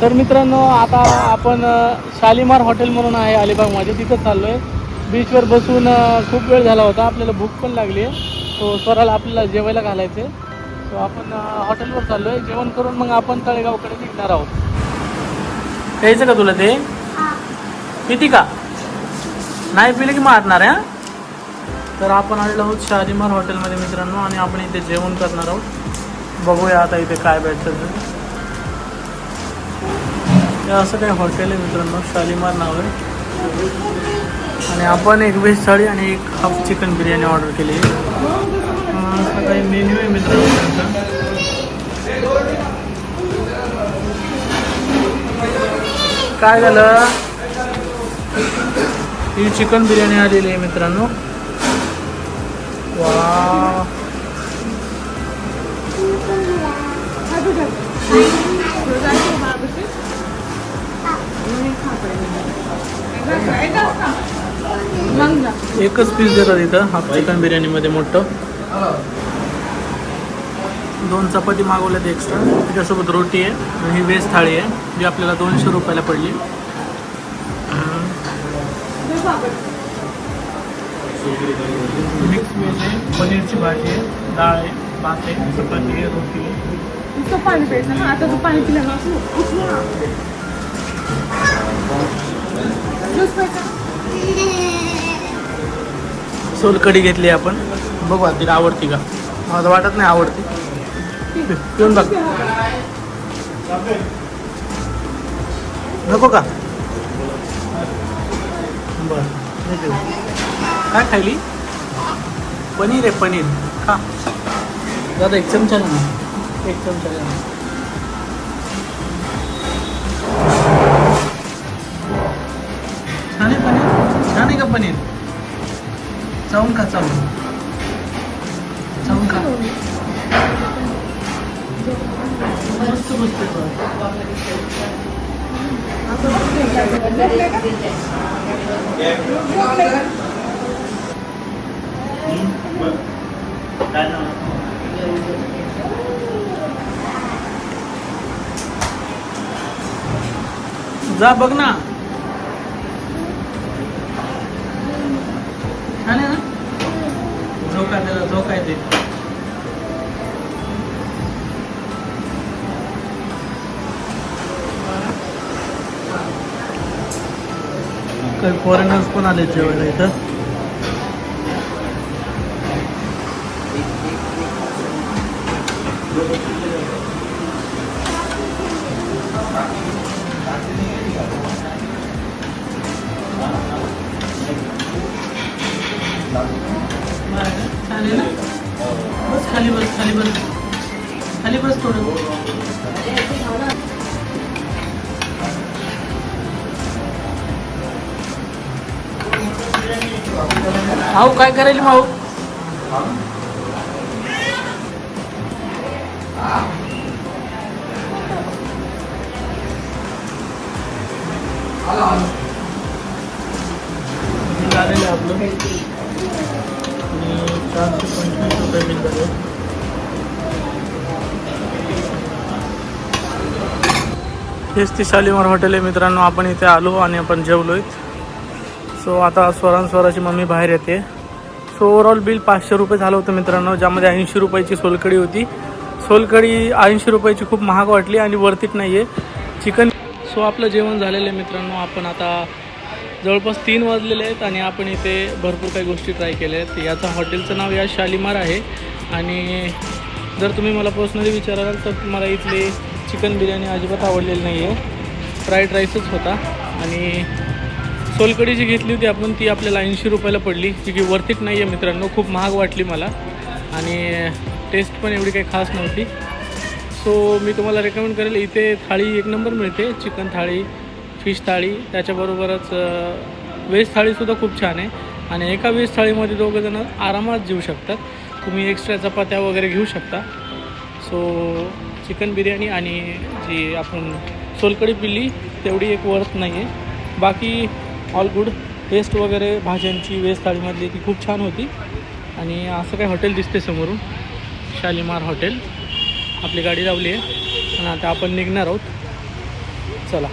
तर मित्रांनो आता आपण शालिमार हॉटेल म्हणून आहे अलिबागमध्ये, तिथं चाललो आहे. बीचवर बसून खूप वेळ झाला होता, आपल्याला भूक पण लागली आहे. सो स्वराला आपल्याला जेवायला घालायचं आहे. सो आपण हॉटेलवर चाललो आहे. जेवण करून मग आपण तळेगावकडे निघणार आहोत. प्यायचं का तुला ते? पिती का? नाही पिले की मारणार आहे. तर आपण आलेलो आहोत शालिमार हॉटेलमध्ये मित्रांनो, आणि आपण इथे जेवण करणार आहोत. बघूया आता इथे काय भेटतं. हे असं काही हॉटेल आहे मित्रांनो, शालिमार नाव आहे. आणि आपण एक व्हेज थाळी आणि एक हाफ चिकन बिर्याणी ऑर्डर केली. असं काही मेन्यू आहे मित्रांनो त्यांचा. काय झालं, ही चिकन बिर्याणी आलेली आहे मित्रांनो. वा, एकच पीस देतात इथं हाफ चिकन बिर्याणीमध्ये मोठं. 2 चपाती मागवल्यात एक्स्ट्रा, त्याच्यासोबत रोटी आहे. आणि ही व्हेज थाळी आहे जी आपल्याला 200 रुपयाला पडली. मिक्स व्हेज आहे, पनीरची भाजी आहे, डाळ आहे, भात आहे, चपाती आहे, रोटी आहे. पाणी प्यायचं ना, आता तू पाणी पिलं ना. सोलकढी घेतली आपण, बघू तिला आवडती का. मला वाटत नाही आवडते. पिऊन बघ. नको का? बरं, काय खायली? पनीर आहे, पनीर खा. दादा एक चमचा ना, एक चमचा ना. छान आहे पनीर, छान आहे का पनीर? चावून खा, चावून चावून खा. मस्त मस्त. जा बघ ना, छान आहे ना. झोका त्याला, झोका आहे ते. काही फॉरेनर्स पण आले जेवायला इथं. छान आहे ना. बस खाली बस, खाली बस, खाली बस थोडं. भाऊ काय करायला भाऊ? झालेलं आपलं आणि 425 रुपये बिल झाले. हेच ती शालिमार हॉटेल आहे मित्रांनो. आपण इथे आलो आणि आपण जेवलोय. सो आता स्वराची मम्मी बाहेर येते. सो ओव्हरऑल बिल 500 रुपये झालं होतं मित्रांनो, ज्यामध्ये 80 रुपयाची सोलकढी होती. सोलकढी 80 रुपयाची खूप महाग वाटली आणि वरतीच नाही आहे चिकन. सो आपलं जेवण झालेलं आहे मित्रांनो. आपण आता जवळपास 3 वाजलेले आहेत आणि आपण इथे भरपूर काही गोष्टी ट्राय केल्या आहेत. याचं हॉटेलचं नाव या शालिमार आहे. आणि जर तुम्ही मला पर्सनली विचाराल तर मला इथली चिकन बिर्याणी अजिबात आवडलेली नाही आहे. फ्राईड राईसच होता. आणि सोलकढी जी घेतली होती आपण ती आपल्याला 80 रुपयाला पडली, जी की वरतीच नाही आहे मित्रांनो. खूप महाग वाटली मला आणि टेस्ट पण एवढी काही खास नव्हती. सो मी तुम्हाला रेकमेंड करेल, इथे थाळी 1 नंबर मिळते. चिकन थाळी, फिश थाळी, त्याच्याबरोबरच व्हेज थाळीसुद्धा खूप छान आहे. आणि एका व्हेज थाळीमध्ये 2 जण आरामात जेवू शकतात. तुम्ही एक्स्ट्रा चपात्या वगैरे घेऊ शकता. सो चिकन बिर्याणी आणि जी आपण सोलकढी पिली तेवढी एक वर्थ नाही आहे. बाकी ऑल गुड. टेस्ट वगैरे भाज्यांची व्हेज थाळीमधली ती खूप छान होती. आणि असं काय हॉटेल दिसते समोरून, शालिमार हॉटेल. आपली गाडी लावली आहे आणि आता आपण निघणार आहोत. चला